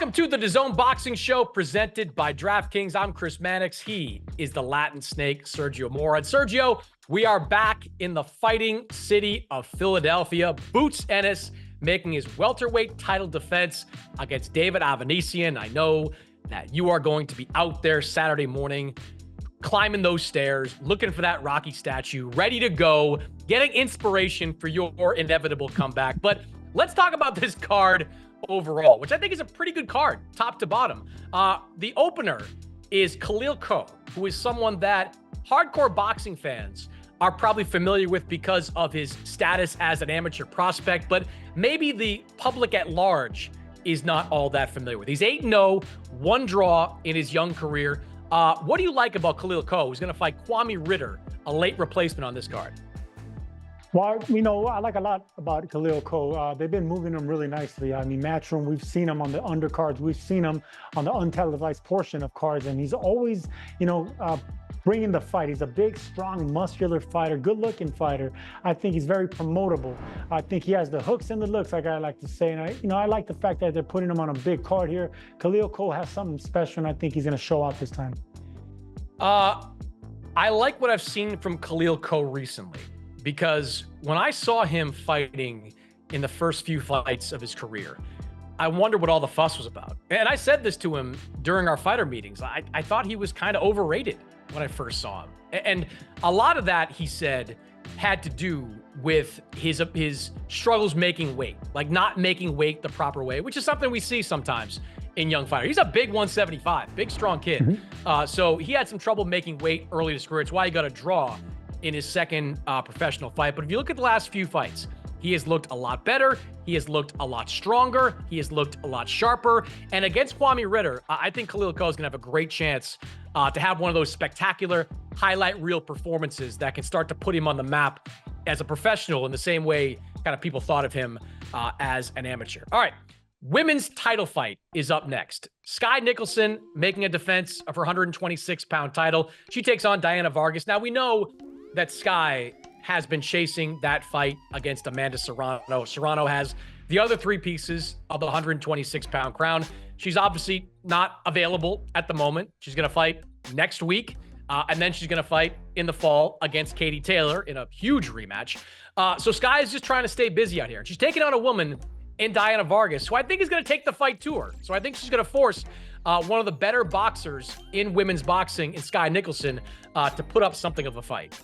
Welcome to the DAZN Boxing Show presented by DraftKings. I'm Chris Mannix. He is the Latin Snake, Sergio Mora. And Sergio, we are back in the fighting city of Philadelphia. Boots Ennis making his welterweight title defense against David Avanesyan. I know that you are going to be out there Saturday morning, climbing those stairs, looking for that Rocky statue, ready to go, getting inspiration for your inevitable comeback. But let's talk about this card overall, which I think is a pretty good card, top to bottom. The opener is Khalil Coe, who is someone that hardcore boxing fans are probably familiar with because of his status as an amateur prospect, but maybe the public at large is not all that familiar with. He's 8-0, one draw in his young career. What do you like about Khalil Coe, who's going to fight Kwame Ritter, a late replacement on this card? Well, I like a lot about Khalil Coe. They've been moving him really nicely. I mean, Matchroom, we've seen him on the undercards. We've seen him on the untelevised portion of cards, and he's always, bringing the fight. He's a big, strong, muscular fighter, good-looking fighter. I think he's very promotable. I think he has the hooks and the looks, like I like to say. And I like the fact that they're putting him on a big card here. Khalil Coe has something special, and I think he's going to show out this time. I like what I've seen from Khalil Coe recently, because when I saw him fighting in the first few fights of his career, I wondered what all the fuss was about. And I said this to him during our fighter meetings. I thought he was kind of overrated when I first saw him. And a lot of that, he said, had to do with his struggles making weight, like not making weight the proper way, which is something we see sometimes in young fighters. He's a big 175, big, strong kid. So he had some trouble making weight early in his career. It's why he got a draw in his second professional fight. But if you look at the last few fights, he has looked a lot better. He has looked a lot stronger. He has looked a lot sharper. And against Kwame Ritter, I think Khalil Coe is going to have a great chance to have one of those spectacular highlight reel performances that can start to put him on the map as a professional in the same way kind of people thought of him as an amateur. All right. Women's title fight is up next. Skye Nicholson making a defense of her 126-pound title. She takes on Diana Vargas. Now, we know that Skye has been chasing that fight against Amanda Serrano. Serrano has the other three pieces of the 126-pound crown. She's obviously not available at the moment. She's going to fight next week, and then she's going to fight in the fall against Katie Taylor in a huge rematch. So Skye is just trying to stay busy out here. And she's taking on a woman in Diana Vargas, who I think is going to take the fight to her. So I think she's going to force one of the better boxers in women's boxing, in Skye Nicholson, to put up something of a fight.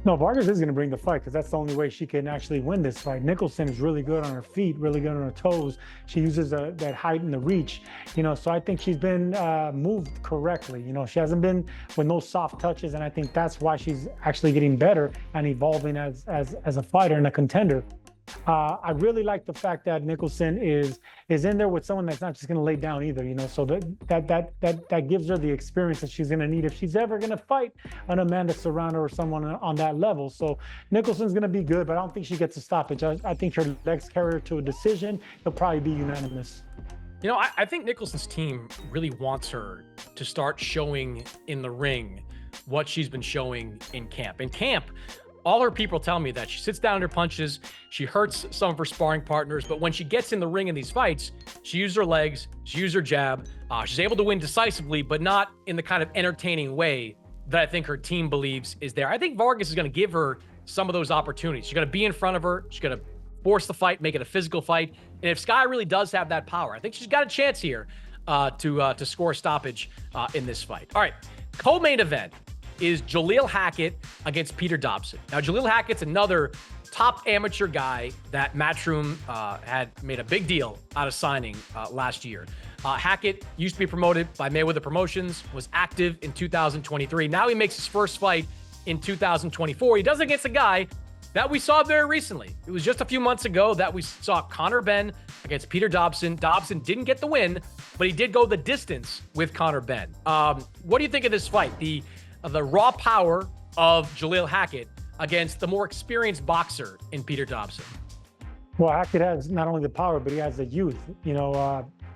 No, Vargas is going to bring the fight because that's the only way she can actually win this fight. Nicholson is really good on her feet, really good on her toes. She uses that height and the reach, so I think she's been moved correctly. She hasn't been with no soft touches, and I think that's why she's actually getting better and evolving as a fighter and a contender. I really like the fact that Nicholson is in there with someone that's not just going to lay down either, so that gives her the experience that she's going to need if she's ever going to fight an Amanda Serrano or someone on that level. So Nicholson's going to be good, but I don't think she gets a stoppage. I think her legs carry her to a decision. It'll probably be unanimous. I think Nicholson's team really wants her to start showing in the ring what she's been showing in camp. In camp, all her people tell me that she sits down and her punches, she hurts some of her sparring partners, but when she gets in the ring in these fights, she uses her legs, she uses her jab, she's able to win decisively, but not in the kind of entertaining way that I think her team believes is there. I think Vargas is going to give her some of those opportunities. She's going to be in front of her, she's going to force the fight, make it a physical fight, and if Skye really does have that power, I think she's got a chance here to score a stoppage in this fight. All right, co-main event is Jaleel Hackett against Peter Dobson. Now, Jaleel Hackett's another top amateur guy that Matchroom had made a big deal out of signing last year. Hackett used to be promoted by Mayweather Promotions, was active in 2023. Now he makes his first fight in 2024. He does it against a guy that we saw very recently. It was just a few months ago that we saw Conor Benn against Peter Dobson. Dobson didn't get the win, but he did go the distance with Conor Benn. What do you think of this fight? The raw power of Jaleel Hackett against the more experienced boxer in Peter Dobson. Well, Hackett has not only the power, but he has the youth.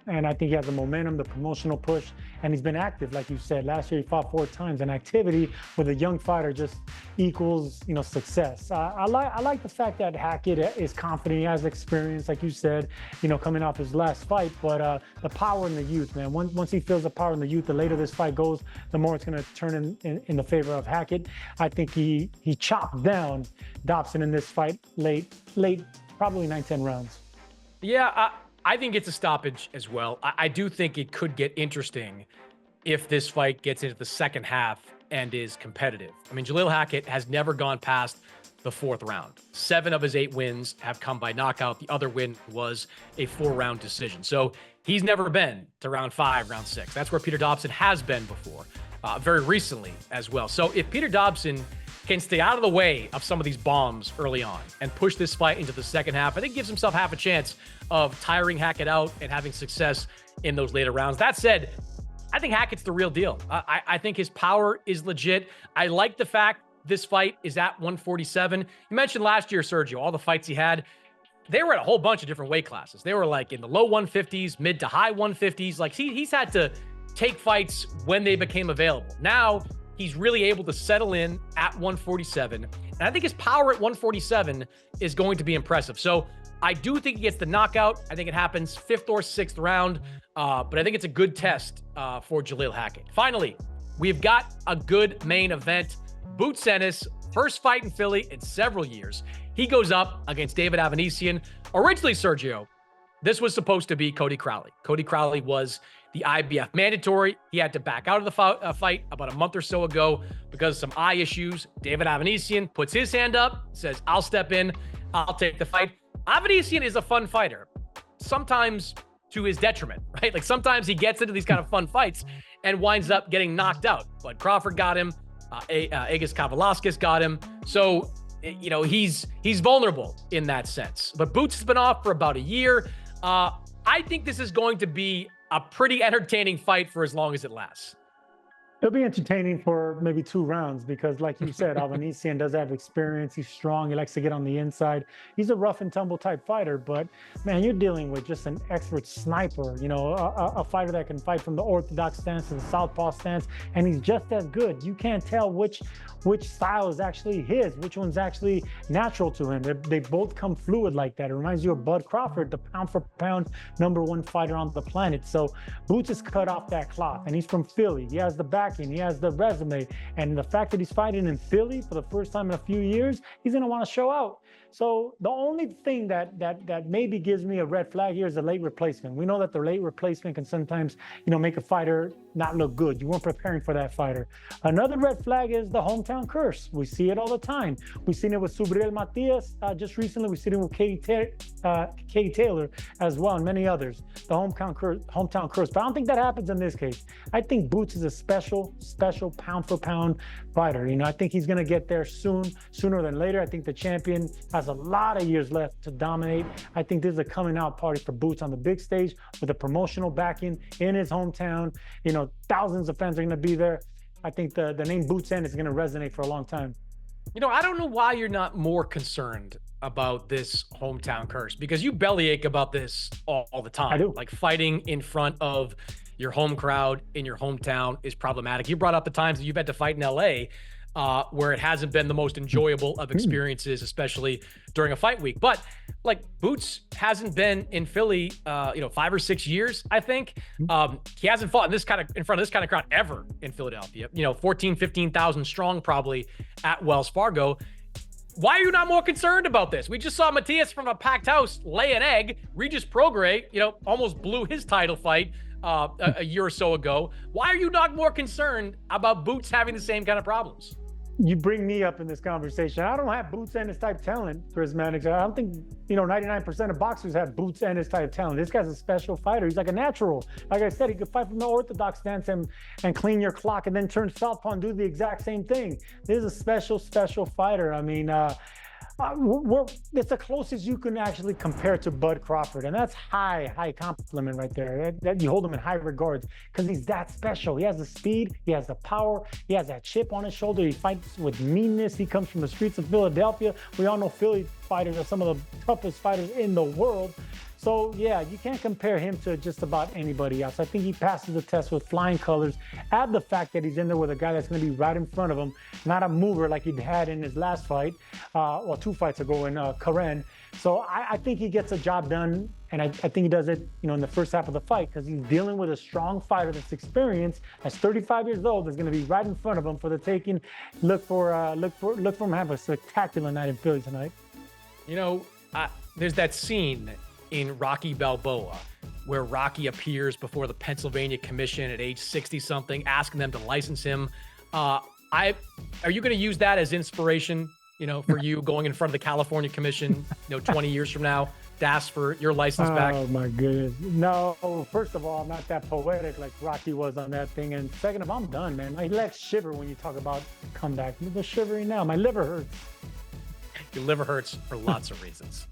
And I think he has the momentum, the promotional push, and he's been active, like you said. Last year he fought 4 times, and activity with a young fighter just equals, success. I like the fact that Hackett is confident, he has experience, like you said, coming off his last fight. But the power in the youth, man. Once he feels the power in the youth, the later this fight goes, the more it's going to turn in the favor of Hackett. I think he chopped down Dobson in this fight late, probably 9-10 rounds. Yeah, I think it's a stoppage as well. I do think it could get interesting if this fight gets into the second half and is competitive. I mean, Jalil Hackett has never gone past the 4th round. 7 of his 8 wins have come by knockout. The other win was a 4-round decision. So he's never been to round 5, round 6. That's where Peter Dobson has been before, very recently as well. So if Peter Dobson can stay out of the way of some of these bombs early on and push this fight into the second half, I think gives himself half a chance of tiring Hackett out and having success in those later rounds. That said, I think Hackett's the real deal. I think his power is legit. I like the fact this fight is at 147. You mentioned last year, Sergio, all the fights he had, they were at a whole bunch of different weight classes. They were like in the low 150s, mid to high 150s. Like he's had to take fights when they became available. Now, he's really able to settle in at 147. And I think his power at 147 is going to be impressive. So I do think he gets the knockout. I think it happens 5th or 6th round. But I think it's a good test for Jalil Hackett. Finally, we've got a good main event. Boots Ennis, first fight in Philly in several years. He goes up against David Avanesyan. Originally, Sergio, this was supposed to be Cody Crowley. Cody Crowley was the IBF mandatory. He had to back out of the fight about a month or so ago because of some eye issues. David Avanesyan puts his hand up, says, I'll step in, I'll take the fight. Avanesyan is a fun fighter, sometimes to his detriment, right? Like sometimes he gets into these kind of fun fights and winds up getting knocked out. Bud Crawford got him, Aegis Kavalauskas got him. So, he's vulnerable in that sense. But Boots has been off for about a year. I think this is going to be a pretty entertaining fight for as long as it lasts. It'll be entertaining for maybe 2 rounds because, like you said, Avanesyan does have experience. He's strong. He likes to get on the inside. He's a rough and tumble type fighter, but man, you're dealing with just an expert sniper, a fighter that can fight from the orthodox stance to the southpaw stance, and he's just as good. You can't tell which style is actually his, which one's actually natural to him. They both come fluid like that. It reminds you of Bud Crawford, the pound for pound #1 fighter on the planet. So Boots is cut off that cloth, and he's from Philly. He has the backing, he has the resume, and the fact that he's fighting in Philly for the first time in a few years, he's gonna want to show out. So the only thing that maybe gives me a red flag here is the late replacement. We know that the late replacement can sometimes, make a fighter not look good. You weren't preparing for that fighter. Another red flag is the hometown curse. We see it all the time. We've seen it with Subriel Matias just recently. We've seen it with Katie Taylor as well, and many others. The hometown curse. But I don't think that happens in this case. I think Boots is a special pound for pound fighter. I think he's going to get there sooner than later. I think the champion has a lot of years left to dominate. I think this is a coming out party for Boots on the big stage with a promotional backing in his hometown. Thousands of fans are going to be there. I think the name Boots Ennis is going to resonate for a long time. I don't know why you're not more concerned about this hometown curse, because you bellyache about this all the time. I do. Like fighting in front of your home crowd in your hometown is problematic. You brought up the times that you've had to fight in LA, where it hasn't been the most enjoyable of experiences, especially during a fight week. But like Boots hasn't been in Philly, 5 or 6 years, I think. He hasn't fought in front of this kind of crowd ever in Philadelphia. 15,000 strong probably at Wells Fargo. Why are you not more concerned about this? We just saw Matias from a packed house lay an egg. Regis Prograis, almost blew his title fight a year or so ago. Why are you not more concerned about Boots having the same kind of problems? You bring me up in this conversation. I don't have Boots Ennis type talent, Chris Mannix. I don't think 99% of boxers have Boots Ennis type talent. This guy's a special fighter. He's like a natural. Like I said, he could fight from the orthodox stance and clean your clock and then turn southpaw and do the exact same thing. This is a special fighter. I mean, it's the closest you can actually compare to Bud Crawford, and that's high compliment right there. That you hold him in high regards because he's that special. He has the speed, he has the power, he has that chip on his shoulder. He fights with meanness. He comes from the streets of Philadelphia. We all know Philly fighters are some of the toughest fighters in the world. So yeah, you can't compare him to just about anybody else. I think he passes the test with flying colors. Add the fact that he's in there with a guy that's going to be right in front of him, not a mover like he'd had in his last fight, well, 2 fights ago in Karen. So I think he gets a job done, and I think he does it, in the first half of the fight, because he's dealing with a strong fighter that's experienced, that's 35 years old, that's going to be right in front of him for the taking. Look for him to have a spectacular night in Philly tonight. There's that scene in Rocky Balboa where Rocky appears before the Pennsylvania Commission at age 60-something, asking them to license him. Are you going to use that as inspiration, for you going in front of the California Commission, 20 years from now, to ask for your license back? Oh my goodness. No, first of all, I'm not that poetic like Rocky was on that thing. And second of all, I'm done, man. My legs shiver when you talk about comeback. I'm just shivering now. My liver hurts. Your liver hurts for lots of reasons.